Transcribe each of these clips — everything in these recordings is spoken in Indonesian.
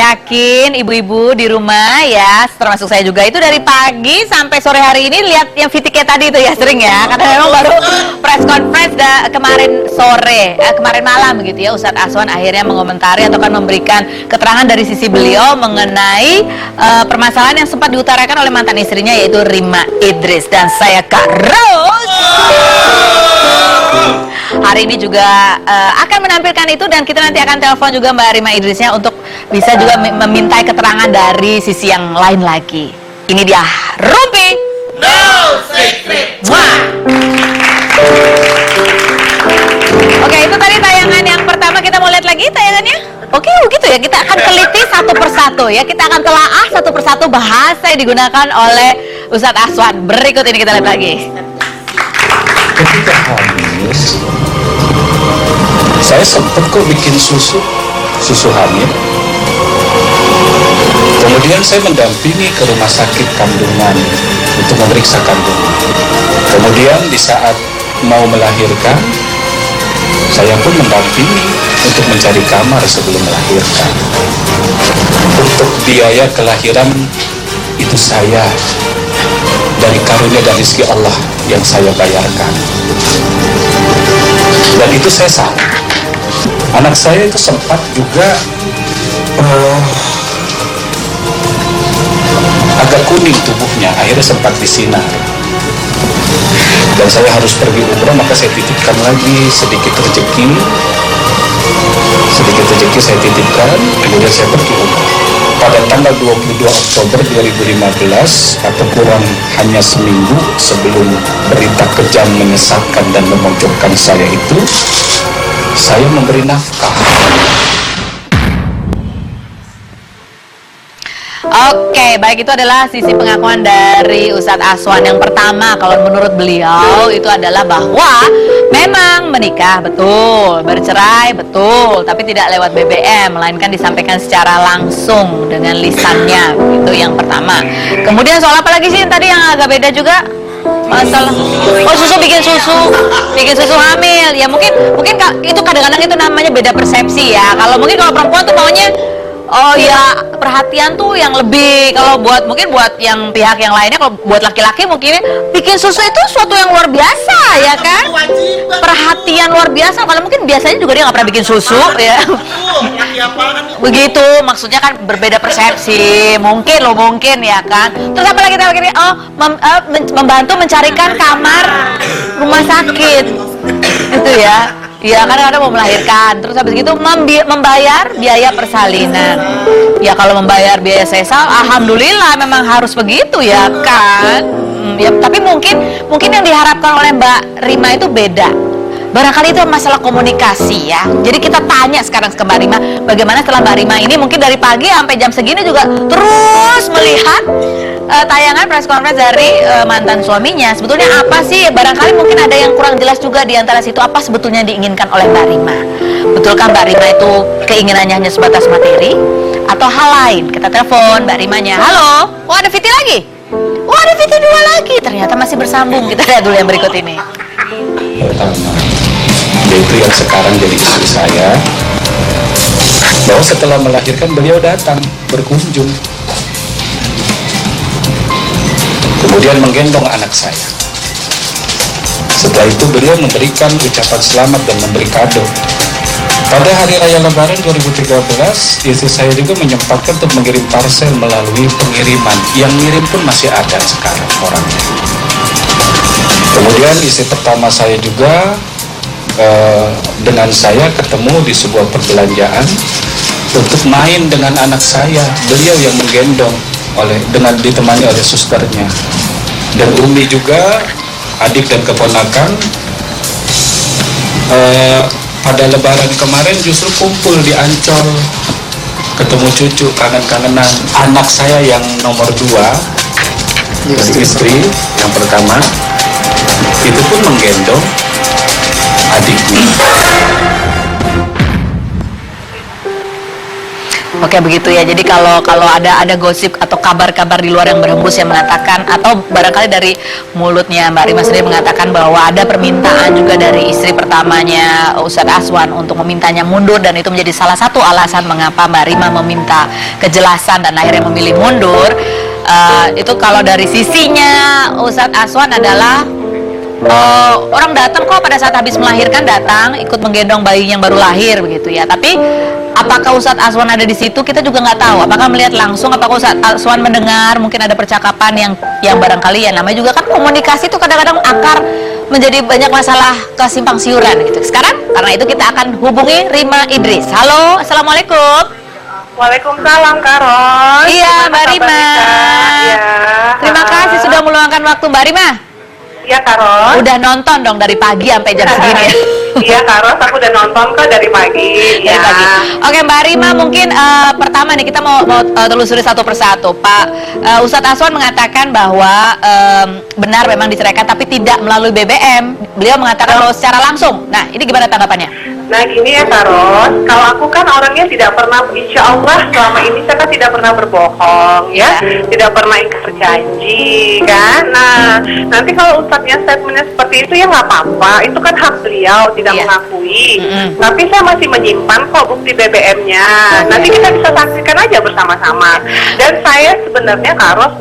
yakin ibu-ibu di rumah ya, termasuk saya juga, itu dari pagi sampai sore hari ini lihat yang VTK tadi itu ya, sering ya, karena memang baru press conference kemarin sore, kemarin malam begitu ya, Ustadz Aswan akhirnya mengomentari atau kan memberikan keterangan dari sisi beliau mengenai permasalahan yang sempat diutarakan oleh mantan istrinya, yaitu Rima Idris. Dan saya Kak Rose hari ini juga akan menampilkan itu, dan kita nanti akan telepon juga Mbak Rima Idrisnya untuk bisa juga memintai keterangan dari sisi yang lain lagi. Ini dia Rumpi No Secret. Wah. Oke, itu tadi tayangan yang pertama. Kita mau lihat lagi tayangannya. Oke, begitu ya. Kita akan teliti satu persatu ya. Kita akan telaah satu persatu bahasa yang digunakan oleh Ustadz Aswan. Berikut ini kita lihat lagi. Ketika hamil, saya sempat kok bikin susu hamil. Kemudian saya mendampingi ke rumah sakit kandungan untuk memeriksa kandungan. Kemudian di saat mau melahirkan, saya pun mendampingi untuk mencari kamar sebelum melahirkan. Untuk biaya kelahiran itu saya dari karunia dan rezeki Allah yang saya bayarkan. Dan itu saya salah. Anak saya itu sempat juga agak kuning tubuhnya, akhirnya sempat disinar. Dan saya harus pergi umrah, maka saya titipkan lagi sedikit rezeki saya titipkan, kemudian saya pergi umrah. Pada tanggal 22 Oktober 2015 atau kurang hanya seminggu sebelum berita kejam menyesatkan dan memojokkan saya itu, saya memberi nafkah. Oke, baik, itu adalah sisi pengakuan dari Ustadz Aswan. Yang pertama, kalau menurut beliau itu adalah bahwa memang menikah betul, bercerai betul, tapi tidak lewat BBM, melainkan disampaikan secara langsung dengan lisannya. Itu yang pertama. Kemudian soal apa lagi sih tadi yang agak beda juga? Masalah bikin susu hamil ya, mungkin itu kadang-kadang itu namanya beda persepsi ya. Kalau perempuan tuh maunya oh ya perhatian tuh yang lebih. Kalau mungkin buat yang pihak yang lainnya, kalau buat laki-laki mungkin bikin susu itu suatu yang luar biasa ya kan, perhatian luar biasa. Kalau mungkin biasanya juga dia nggak pernah bikin susu ya. Begitu maksudnya kan, berbeda persepsi mungkin ya kan. Terus apa lagi membantu mencarikan kamar rumah sakit itu ya. Ya kadang-kadang mau melahirkan, terus habis itu membayar biaya persalinan. Ya kalau membayar biaya sesal, alhamdulillah memang harus begitu ya kan. Ya, tapi mungkin yang diharapkan oleh Mbak Rima itu beda. Barangkali itu masalah komunikasi ya. Jadi kita tanya sekarang ke Mbak Rima, bagaimana setelah Mbak Rima ini mungkin dari pagi sampai jam segini juga terus melihat tayangan press conference dari mantan suaminya. Sebetulnya apa sih? Barangkali mungkin ada yang kurang jelas juga di antara situ, apa sebetulnya diinginkan oleh Mbak Rima. Betulkah Mbak Rima itu keinginannya hanya sebatas materi atau hal lain? Kita telepon Mbak Rimanya. Halo, oh ada VT lagi? Oh ada VT 2 lagi, ternyata masih bersambung. Kita lihat dulu yang berikut ini. Pertama, yaitu yang sekarang jadi istri saya, bahwa setelah melahirkan beliau datang berkunjung, kemudian menggendong anak saya. Setelah itu beliau memberikan ucapan selamat dan memberi kado. Pada hari raya Lebaran 2013, istri saya juga menyempatkan untuk mengirim parcel melalui pengiriman. Yang ngirim pun masih ada sekarang orangnya. Kemudian istri pertama saya juga dengan saya ketemu di sebuah perbelanjaan untuk main dengan anak saya. Beliau yang menggendong ditemani oleh susternya. Dan Umi juga, adik dan keponakan, pada Lebaran kemarin justru kumpul di Ancol, ketemu cucu, kangen-kangenan. Anak saya yang nomor 2, istri yang pertama, itu pun menggendong adiknya. Oke, begitu ya. Jadi kalau ada gosip atau kabar-kabar di luar yang berhembus yang mengatakan, atau barangkali dari mulutnya Mbak Rima sendiri mengatakan bahwa ada permintaan juga dari istri pertamanya Ustadz Aswan untuk memintanya mundur, dan itu menjadi salah satu alasan mengapa Mbak Rima meminta kejelasan dan akhirnya memilih mundur. Itu kalau dari sisinya Ustadz Aswan adalah orang datang kok pada saat habis melahirkan, datang ikut menggendong bayinya yang baru lahir begitu ya. Tapi apakah Ustadz Aswan ada di situ, kita juga nggak tahu. Apakah melihat langsung, apakah Ustadz Aswan mendengar, mungkin ada percakapan yang barangkali ya, namanya juga kan komunikasi itu kadang-kadang akar menjadi banyak masalah kesimpang siuran gitu. Sekarang karena itu kita akan hubungi Rima Idris. Halo, assalamualaikum. Waalaikumsalam, Kak Ros. Iya, Mbak Rima. Iya. Terima kasih sudah meluangkan waktu, Mbak Rima. Iya, Kak Ros. Udah nonton dong dari pagi sampai jam segini. Iya, Kak Ros, aku udah nonton kok dari pagi. Dari pagi. Oke, Mbak Rima, mungkin pertama nih kita mau telusuri satu persatu. Pak Ustadz Aswan mengatakan bahwa benar memang diceraikan tapi tidak melalui BBM. Beliau mengatakan bahwa secara langsung. Nah, ini gimana tanggapannya? Nah, gini ya, Kak Ros, kalau aku kan orangnya tidak pernah, insya Allah selama ini saya kan tidak pernah berbohong ya, tidak pernah ingkar janji kan. Nah, nanti kalau Ustadznya statementnya seperti itu ya nggak apa-apa, itu kan hak beliau tidak mengakui. Tapi saya masih menyimpan kok bukti BBM-nya. Nanti kita bisa saksikan aja bersama-sama. Dan saya sebenarnya, Kak Ros,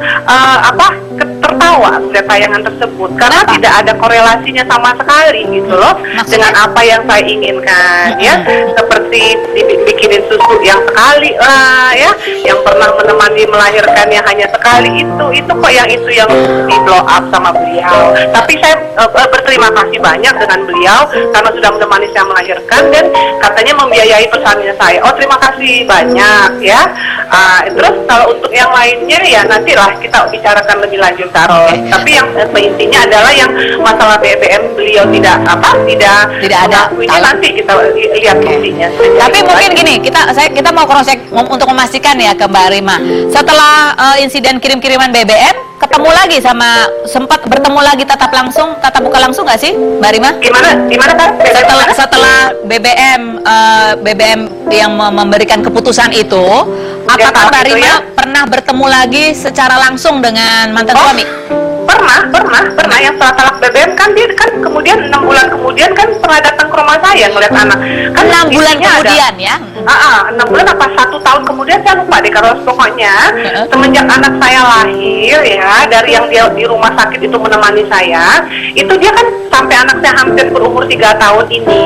tertawa melihat tayangan tersebut karena tidak ada korelasinya sama sekali gitu loh dengan apa yang saya inginkan ya, seperti dibikinin susu yang sekali lah ya, yang pernah menemani melahirkannya hanya sekali, itu kok yang di blow up sama beliau. Tapi saya berterima kasih banyak dengan beliau karena sudah menemani saya melahirkan dan katanya membiayai persalinan saya. Oh, terima kasih banyak ya. Terus kalau untuk yang lainnya ya nantilah kita bicarakan lebih lanjut, Karo. Tapi yang intinya adalah yang masalah BBM beliau tidak ada. Ini nanti kita lihat buktinya. Tapi mungkin gini, kita mau cross check untuk memastikan ya ke Mbak Rima. Setelah insiden kirim-kiriman BBM, ketemu lagi sempat bertemu lagi tatap muka langsung nggak sih Mbak Rima? Gimana kan? Setelah BBM yang memberikan keputusan itu, apakah Mbak Rima pernah bertemu lagi secara langsung dengan mantan suami? Pernah yang setelah talak BBM kan dia kan kemudian 6 bulan kemudian kan pernah datang ke rumah saya ngeliat anak kan 6 bulan kemudian ya? 6 bulan apa 1 tahun kemudian saya lupa deh, kalau pokoknya semenjak anak saya lahir ya, dari yang dia di rumah sakit itu menemani saya, itu dia kan sampai anak saya hampir berumur 3 tahun ini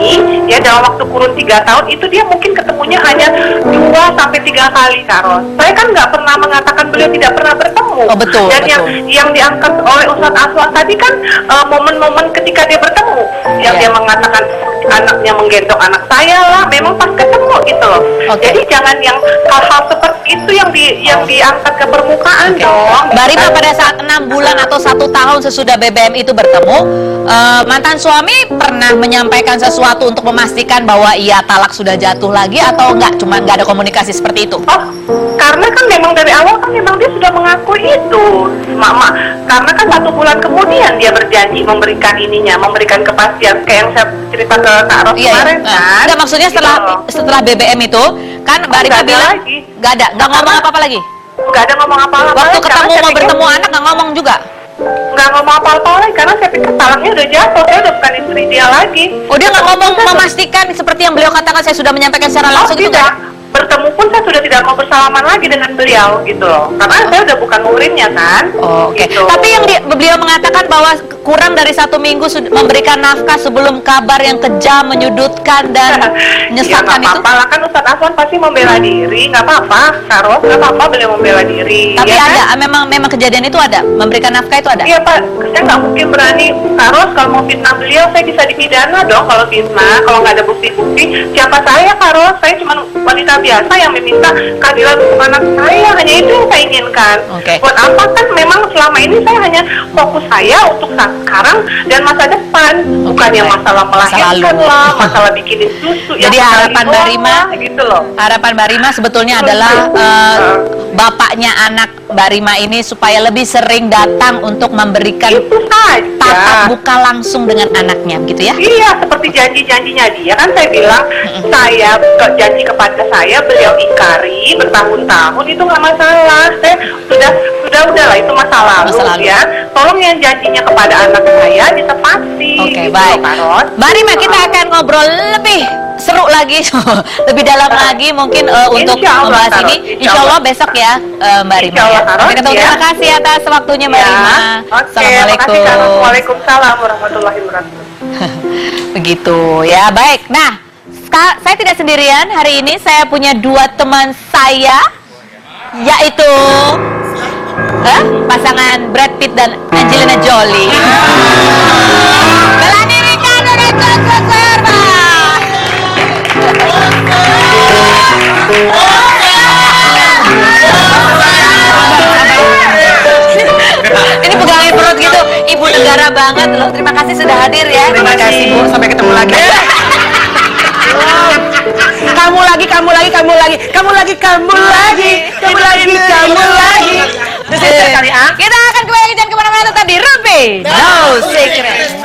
ya, dalam waktu kurun 3 tahun itu dia mungkin ketemunya hanya 2 sampai 3 kali, Karo. Saya kan nggak pernah mengatakan beliau tidak pernah bertemu. Oh, betul, dan betul. yang diangkat oleh Ustadz Aswan tadi kan momen-momen ketika dia bertemu, yang dia mengatakan anaknya menggendong anak saya lah, memang pas ketemu gitu loh. Jadi jangan yang hal-hal seperti itu yang diangkat ke permukaan dong. Mbak Rima, pada saat 6 bulan atau 1 tahun sesudah BBM itu bertemu, mantan suami pernah menyampaikan sesuatu untuk memastikan bahwa ia talak sudah jatuh lagi atau enggak? Cuma nggak ada komunikasi seperti itu? Oh, karena kan memang dari awal kan memang dia sudah mengakui itu, Mama. Karena kan 1 bulan kemudian dia berjanji memberikan kepastian kayak yang saya cerita ke Kak Ros kemarin kan. Enggak, maksudnya setelah BBM itu kan Mbak Rima bilang nggak ngomong apa-apa lagi. Nggak ada ngomong apa-apa. Waktu ketemu mau bertemu anak nggak ngomong juga. Nggak ngomong apa-apa lagi karena saya pikir talaknya udah jatuh, saya udah bukan istri dia lagi. Oh, dia nggak ngomong memastikan seperti yang beliau katakan, saya sudah menyampaikan secara langsung gitu? Tidak. Bertemu pun saya sudah tidak mau bersalaman lagi dengan beliau gitu loh, karena saya udah bukan muridnya kan. Gitu. Tapi yang beliau mengatakan bahwa kurang dari 1 minggu memberikan nafkah sebelum kabar yang kejam, menyudutkan dan menyesatkan itu. Apa-apa lah, kan Ustadz Aswan pasti membela diri, nggak apa-apa, Karo, nggak apa-apa beliau membela diri. Tapi ya ada, kan? memang kejadian itu ada, memberikan nafkah itu ada. Iya Pak, saya nggak mungkin berani, Karo, kalau mau fitnah beliau saya bisa dipidana dong kalau fitnah, kalau nggak ada bukti-bukti. Siapa saya, Karo? Saya cuma wanita biasa yang meminta keadilan untuk anak saya, hanya itu yang saya inginkan. Buat apa kan memang selama ini saya hanya fokus saya untuk sekarang dan masa depan, bukan yang masalah melahirkan lah, masalah bikinin susu. Jadi harapan Mbak Rima, gitu loh. Harapan Mbak Rima sebetulnya adalah bapaknya anak Mbak Rima ini supaya lebih sering datang untuk memberikan Itu saja. tatap muka langsung dengan anaknya, begitu ya? Iya, seperti janji-janjinya dia kan saya bilang, saya janji kepada saya, beliau ingkari bertahun-tahun itu nggak masalah. Saya sudah lah itu masa lalu, Masa lalu. ya. Tolong yang janjinya kepada anak saya ditepati. Oke, gitu baik. loh, Kak Ros. Mbak Rima, kita akan ngobrol lebih seru lagi, lebih dalam lagi mungkin untuk Insya Allah, membahas Kak ini. Ros. Insya Allah besok ya, Mbak Rima. Insya Allah, Ya. Kak Ros, Oke, ya. terima kasih atas waktunya Mbak Ya. Rima. Oke, Assalamualaikum. makasih, Kak Ros. Waalaikumsalam warahmatullahi wabarakatuh. Begitu ya, baik. Nah, saya tidak sendirian hari ini. Saya punya dua teman saya, yaitu pasangan Brad Pitt dan Angelina Jolie. Melanie Ricardo dan Joshua Serba. Ini pegangin perut gitu, ibu negara banget loh. Terima kasih sudah hadir ya. Terima kasih Bu, sampai ketemu lagi. Kamu lagi. Terus kali Kita akan kembali jangan kemana-mana, tetap di Ruby No Secret.